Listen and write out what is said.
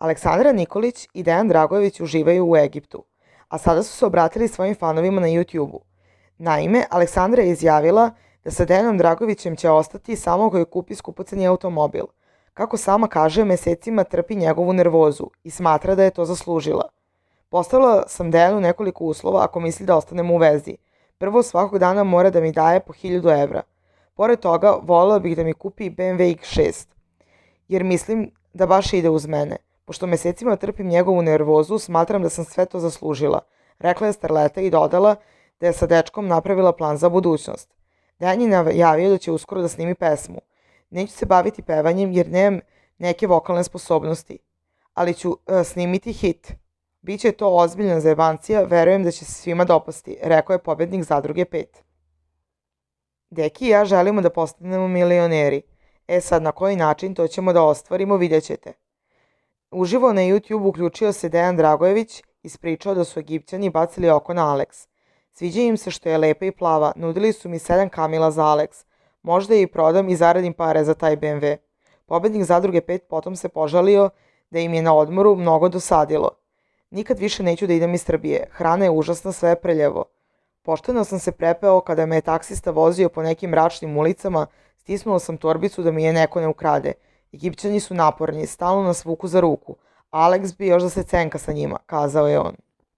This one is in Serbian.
Aleksandra Nikolić i Dejan Dragojević uživaju u Egiptu, a sada su se obratili svojim fanovima na YouTube-u. Naime, Aleksandra je izjavila da sa Dejanom Dragojevićem će ostati samo ako joj kupi skupoceni automobil. Kako sama kaže, mesecima trpi njegovu nervozu i smatra da je to zaslužila. Postavila sam Dejanu nekoliko uslova ako misli da ostanemo u vezi. Prvo, svakog dana mora da mi daje po 1000 evra. Pored toga, voljela bih da mi kupi BMW X6, jer mislim da baš ide uz mene. Pošto mesecima trpim njegovu nervozu, smatram da sam sve to zaslužila, rekla je starleta i dodala da je sa dečkom napravila plan za budućnost. Dejan je najavio da će uskoro da snimi pesmu. Neću se baviti pevanjem jer nemam neke vokalne sposobnosti, ali ću snimiti hit. Biće to ozbiljna zajebancija, verujem da će se svima dopasti, rekao je pobednik Zadruge 5. Deki i ja želimo da postanemo milioneri. Sad na koji način to ćemo da ostvarimo, vidjet ćete. Uživo na YouTube uključio se Dejan Dragojević, ispričao da su Egipćani bacili oko na Alex. Sviđa im se što je lepa i plava, nudili su mi 7 kamila za Alex. Možda je i prodam i zaradim pare za taj BMW. Pobednik Zadruge 5 potom se požalio da im je na odmoru mnogo dosadilo. Nikad više neću da idem iz Srbije, hrana je užasna, sve je prljavo. Pošteno sam se prepeo kada me je taksista vozio po nekim mračnim ulicama, stisnuo sam torbicu da mi je neko ne ukrade. Egipćani su naporni, stalno nas vuku za ruku. Alex bi još da se cenka sa njima, kazao je on.